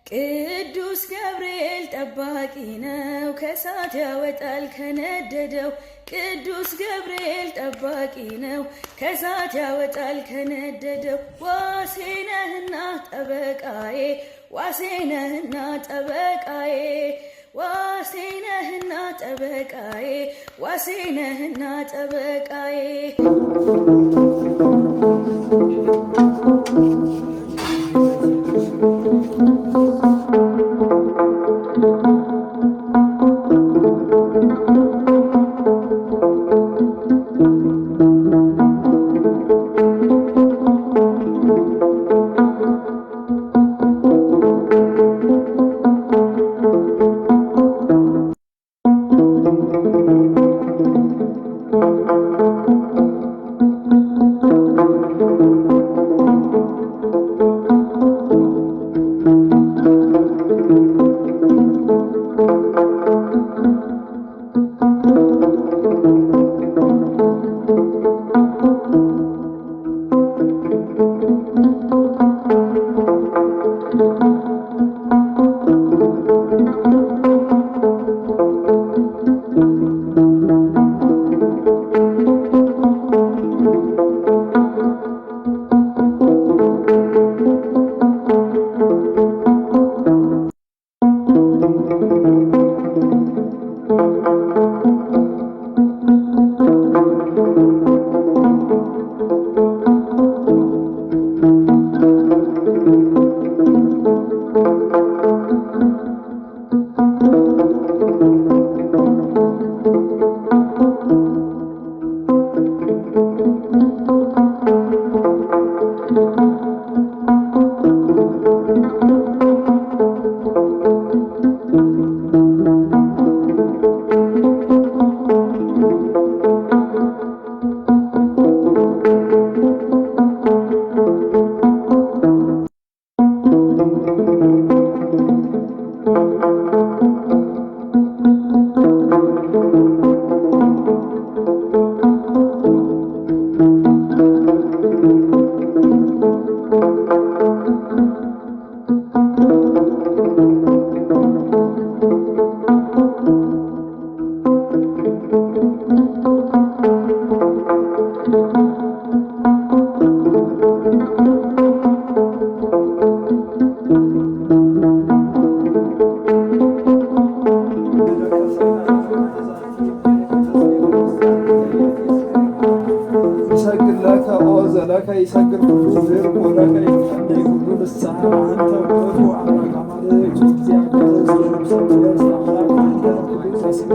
ቅዱስ ገብርኤል ጠባቂ ነው ከእሳት ያወጣል ከነደደው። ቅዱስ ገብርኤል ጠባቂ ነው ከእሳት ያወጣል ከነደደው። ዋሴ ነህና ጠበቃዬ ዋሴ ነህና ጠበቃዬ ዋሴ ነህና ጠበቃዬ ዋሴ ነህና ጠበቃዬ። ዘለከ ይሰግር ሁሉ ዝር ወረከ ይፈንደይ ሁሉ ልሳን አንተ ውእቱ አምላክ አማልክት እግዚአብሔር ዘእምሰማያት አንተ ቅዱስ ሥጋ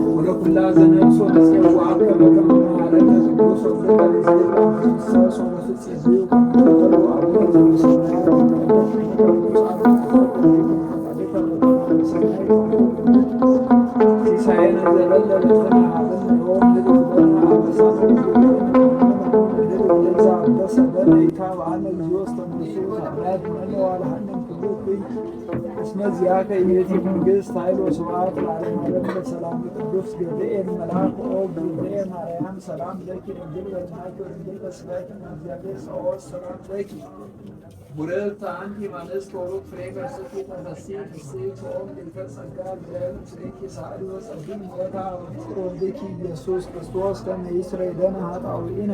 ወለኩላ ዘነፍስ ወነጽዋከ በከመ ማረነ ቅዱስ ወልደ እግዚአብሔር ወፍጽዩ ከመ አቡነ ዘበሰማያት ሲሳየነ ዘለለዕለትነ ሀበነ ዮም ንግሥነ አበሳነ እስመዚያከ ይእቲ መንግሥት ኃይል ወስብሐት ለዓለመ ዓለም በሰላም ቅዱስ ገብርኤል መልአክ ገብርኤል ማርያም ሰላም ለኪ ድንግል በሕሊናኪ ወድንግል በሥጋኪ እግዚአብሔር ጸባኦት ሰላም ለኪ ቡርክት አንቲ እምአንስት ወቡሩክ ፍሬ ከርሥኪ ተፈሥሒ ፍሥሕት ኦም ድንግል ጸጋ እግዚአብሔር ምስሌኪ ሳዕሊ ወጸግዪ ምሕረተ ወፍቅር ወልድኪ ኢየሱስ ክርስቶስ ከመ ይስረይ ለነ ኃጣውኢነ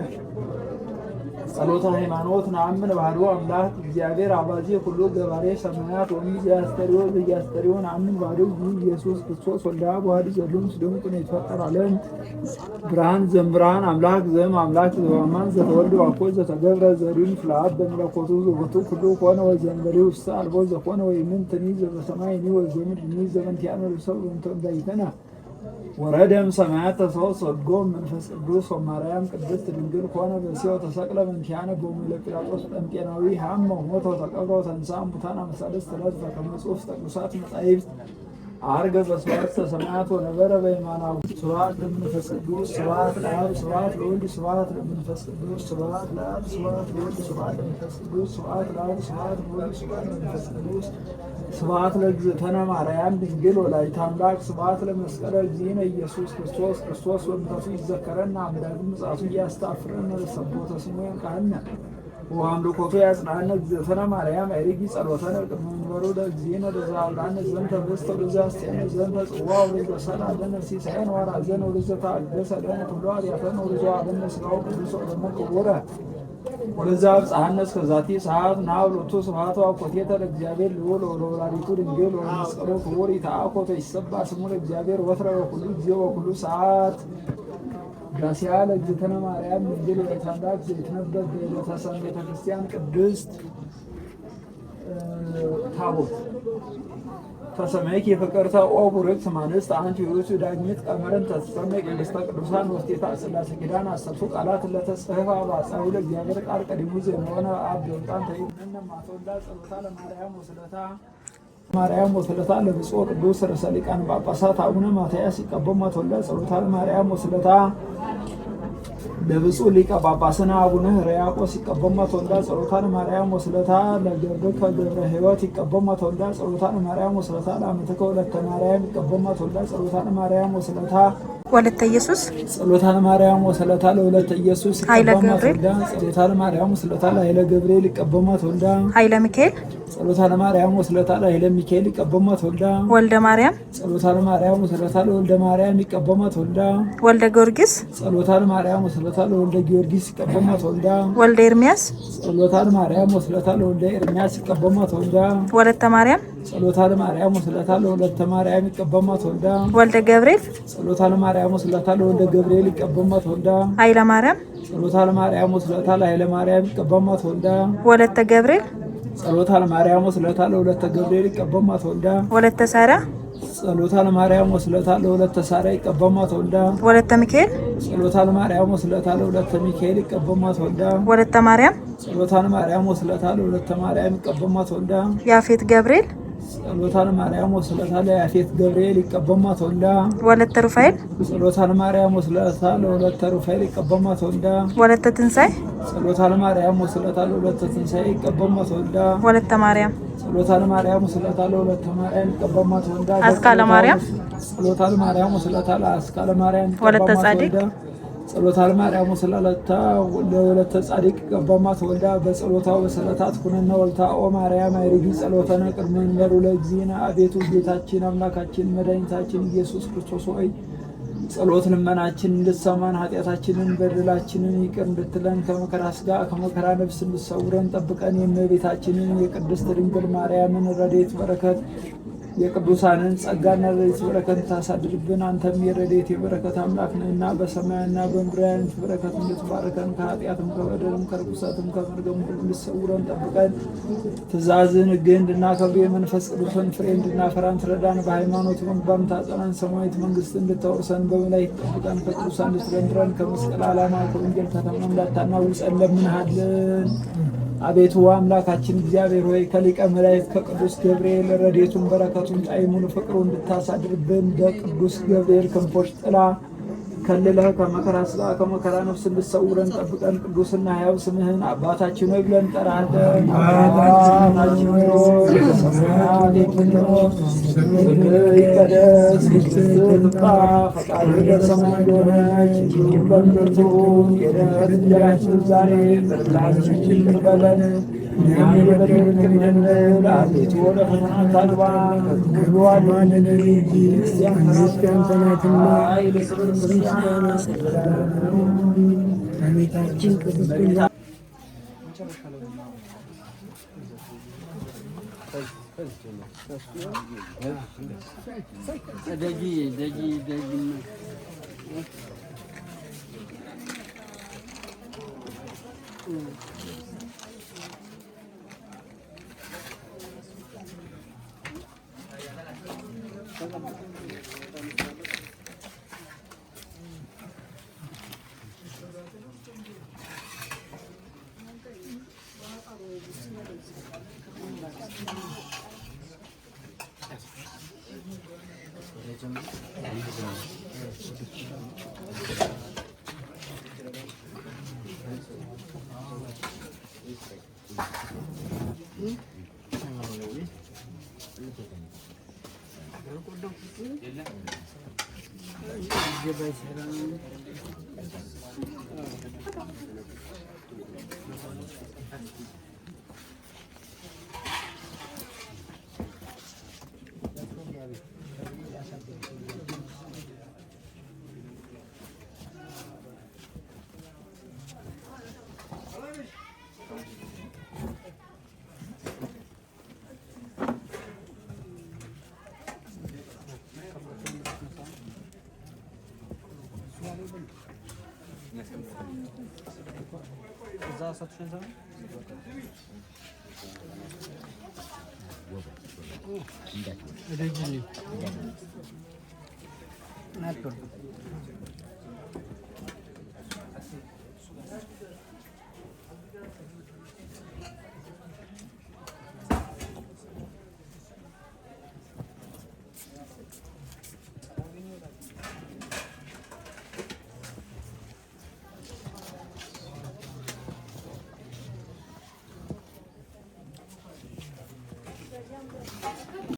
ጸሎተ ሃይማኖት ነአምን ባህዶ አምላክ እግዚአብሔር አባዜ ሁሉ ገባሬ ሰማያት ወሚያስተሪዮ ዘያስተሪዮ ነአምን ባህዶ ኢየሱስ ክርስቶስ ወልደ አብ ወልድ ዘሉም ስሉም ኩን ይፈጠር ዓለም ብርሃን ዘምብርሃን አምላክ ዘም አምላክ ዘማን ዘተወልደ ወኮ ዘተገብረ ዘሪን ፍልአብ በመለኮቱ ዘወቱ ሁሉ ኮነ ወዘንበሪው ውስተ አልቦ ዘኮነ ወይምንትኒ ዘበሰማይኒ ወዘምድኒ ዘመንቲያነ ልሰው እንተባይተና ወረደም ሰማያት ተሰው ጸጎም መንፈስ ቅዱስ ወማርያም ቅድስት ድንግል ኮነ በሲዮ ተሰቅለ መንቲያነ በሙለ ጲላጦስ ጴንጤናዊ ሀመ ሞቶ ተቀብሮ ተንሥአ እሙታን አመ ሠላስት ዕለት በከመ ጽሑፍ ቅዱሳት መጻሕፍት አርገ በስብሐት ሰማያት ወነበረ በየማናሁ ስብሐት ለመንፈስ ቅዱስ ስብሐት ለአብ ስብሐት ለወልድ ስብሐት ለመንፈስ ቅዱስ ስብሐት ለአብ ስብሐት ለወልድ ስብሐት ለመንፈስ ቅዱስ ስብሐት ለአብ ስብሐት ለወልድ ስብሐት ለመንፈስ ቅዱስ ስብሐት ለእግዝእትነ ማርያም ድንግል ወላዲተ አምላክ ስብሐት ለመስቀለ እግዚእነ ኢየሱስ ክርስቶስ ክርስቶስ ወምሕረቱ ይዘከረና አምላክም ምጽአቱ እያስተአፍረነ ለሰቦተ ስሙ ያንቃነ ወአምልኮቱ ያጽናነ እግዝእትነ ማርያም አይሪጊ ጸሎተነ ቅድመ መንበሩ ለእግዚእነ ለዘአብርሃነ ዘንተ በስተ ወለዘአስቴነ ዘንተ ጽዋ ወለዘሰላ ለነ ሲሳየነ ወራዘነ ወለዘተአገሰ ለነ ኩሎ ኃጢአተነ ወለዘወሀበነ ሥጋሁ ቅዱስ ወደሙ ክቡረ ወለዘአብጽሐነ እስከ ዛቲ ሰዓት ናብሎቱ ስብሐት ወአኮቴተ ለእግዚአብሔር ልዑል ወለወላዲቱ ድንግል ወለመስቀሉ ክቡር ይትአኮተ ይሰብሐ ስሙ ለእግዚአብሔር ወትረ በኩሉ ጊዜ ወኩሉ ሰዓት ዳሲያ ለእግዝእትነ ማርያም ድንግል ወላዲተ አምላክ ዘይትነበብ በዕለተ ሰንበት ቤተ ክርስቲያን ቅድስት ታቦት ተሰመይኪ ፍቅርተ ኦ ቡርክት እምአንስት አንቲ ውእቱ ዳግሚት ቀመረን ተሰመይ ቅድስተ ቅዱሳን ወስቴታ ሥላሴ ኪዳን አሰርቱ ቃላት ለተጽሕፋ በአጻብዕ ለእግዚአብሔር ቃል ቀዲሙ ዘእምሆነ አብ በወልጣን ተይብነነ ማተወልዳ ጸሎታ ለማርያም ወስለታ ማርያም ወስለታ ለብፁዕ ቅዱስ ርእሰ ሊቃነ ጳጳሳት አቡነ ማትያስ ይቀበሙ ተወልዳ ጸሎታ ለማርያም ወስለታ ለብፁዕ ሊቀ ጳጳስና አቡነ ሕርያቆስ ይቀበሙ ተወልዳ ጸሎታ ለማርያም ወስለታ ለገብርከ ገብረ ሕይወት ይቀበሙ ተወልዳ ጸሎታ ለማርያም ወስለታ ለአመትከ ወለተ ማርያም ይቀበሙ ተወልዳ ጸሎታ ለማርያም ወስለታ ወለተ ኢየሱስ ጸሎታ ለማርያም ወስለታ ለወለተ ኢየሱስ ይቀበሙ ተወልዳ ጸሎታ ለማርያም ወስለታ ለኃይለ ገብርኤል ይቀበሙ ተወልዳ ኃይለ ሚካኤል ጸሎታ ለማርያም ወስለታ ለኃይለ ሚካኤል ይቀበሙ ተወልዳ ወልደ ማርያም ጸሎታ ለማርያም ወስለታ ለወልደ ማርያም ይቀበሙ ተወልዳ ወልደ ጊዮርጊስ ጸሎታ ለማርያም ወስለታ ለወልደ ጊዮርጊስ ይቀበሙ ተወልዳ ወልደ ኤርሚያስ ጸሎታ ለማርያም ወስለታ ለወልደ ኤርሚያስ ይቀበሙ ተወልዳ ወለተ ማርያም ጸሎታ ለማርያም ወስለታ ለወለተ ማርያም ይቀበሙ ተወልዳ ወልደ ገብርኤል ጸሎታ ለማርያም ወስለታ ለወልደ ገብርኤል ይቀበሙ ተወልዳ ኃይለ ማርያም ጸሎታ ለማርያም ወስለታ ለኃይለ ማርያም ይቀበሙ ተወልዳ ወለተ ገብርኤል ጸሎታ ለማርያም ወስለታ ለወለተ ገብርኤል ይቀበሙ ተወልዳ ወለተ ሳራ ጸሎታ ለማርያም ወስለታ ለወለተ ሳራ ይቀበሙ ተወልዳ ወለተ ሚካኤል ጸሎታ ለማርያም ወስለታ ለወለተ ሚካኤል ይቀበሙ ተወልዳ ወለተ ማርያም ጸሎታ ለማርያም ወስለታ ለወለተ ማርያም ይቀበሙ ተወልዳ ያፌት ገብርኤል ጸሎታ ለማርያም ወስለታ ለያፌት ገብርኤል ይቀበሙ ተወልዳ ወለተ ሩፋኤል ጸሎታ ለማርያም ወስለታ ለወለተ ሩፋኤል ይቀበሙ ተወልዳ ወለተ ትንሳኤ ጸሎታ ለማርያም ወስለታ ለወለተ ትንሳኤ ይቀበሙ ተወልዳ ወለተ ማርያም ጸሎታ ለማርያም ወስለታ ለወለተ ማርያም ይቀበሙ ተወልዳ አስካለ ማርያም ጸሎታ ለማርያም ወስለታ ለአስካለ ማርያም ወለተ ጻድቅ ጸሎታ ለማርያም ወስለታ ለወለተ ጻድቅ ይቀበሙ ተወልዳ በጸሎታ ወሰለታት ኩነነ ወልታ ኦ ማርያም አይርጊ ጸሎተነ ቅድመ መንበሩ ለእግዚእነ አቤቱ ጌታችን አምላካችን መድኃኒታችን ኢየሱስ ክርስቶስ ሆይ ጸሎት ልመናችን እንድትሰማን ኃጢአታችንን በደላችንን ይቅር እንድትለን ከመከራ ሥጋ ከመከራ ነፍስ እንድትሰውረን ጠብቀን የእመቤታችንን የቅድስት ድንግል ማርያምን ረድኤት በረከት የቅዱሳንን ጸጋና ረድኤት በረከት ታሳድርብን። አንተም የረድኤት የበረከት አምላክ ነህና በሰማያና በምድር ያንተ በረከት እንድትባርከን ከኃጢአትም ከበደልም ከርኩሰትም ከመርገም ሁሉ እንድትሰውረን ጠብቀን ትእዛዝህን ሕግህን እንድናከብር የመንፈስ ቅዱስን ፍሬ እንድናፈራ ትረዳን። በሃይማኖት ምግባር ታጸናን። ሰማያዊት መንግስት እንድታወርሰን በመላእክት ጠብቀን ከቅዱሳን እንድትረድረን ከመስቀል ዓላማ ከወንጌል ከተማ እንዳታናውጸን ለምንሃለን። አቤቱ አምላካችን እግዚአብሔር ሆይ ከሊቀ መላእክት ከቅዱስ ገብርኤል ረድኤቱን በረከቱን ጣዕሙን ፍቅሩን እንድታሳድርብን በቅዱስ ገብርኤል ክንፎች ጥላ ከልለህ ከመከራ ሥጋ ከመከራ ነፍስ እንድትሰውረን ጠብቀን ቅዱስና ሕያው ስምህን አባታችን ሆይ ብለን እንጠራለን። አባታችን ሆይ በሰማያት የምትኖር ስምህ ይቀደስ፣ መንግሥትህ ትምጣ፣ ፈቃድህ በሰማይ እንደሆነች እንዲሁም በምድር ትሁን። የዕለት እንጀራችንን ዛሬ በደላችንን ይቅር በለን እኛም የበደሉንን እንደምንል፣ አቤቱ ወደ ፈተና አታግባን ከክፉ ሁሉ አድነን እንጂ መንግሥት ያንተ ናትና ኃይል፣ ክብር፣ ምስጋና አሜታችን ቅዱስ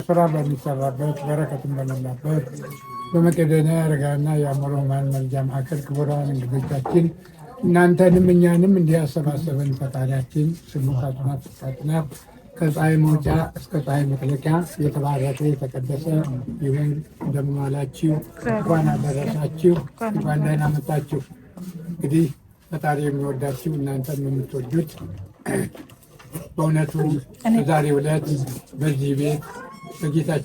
ስራ በሚሰራበት በረከትን በሞላበት በመቄዶንያ አረጋውያንና የአእምሮ ሕሙማን መርጃ ማዕከል ክቡራን እንግዶቻችን እናንተንም እኛንም እንዲያሰባሰበን ፈጣሪያችን ስሙ ከአጽናፍ እስከ አጽናፍ ከፀሐይ መውጫ እስከ ፀሐይ መጥለቂያ የተባረከ የተቀደሰ ይሁን። እንደምን ዋላችሁ? እንኳን አደረሳችሁ። እንኳን ደህና መጣችሁ። እንግዲህ ፈጣሪ የሚወዳችሁ እናንተም የምትወዱት በእውነቱ በዛሬው ዕለት በዚህ ቤት በጌታችን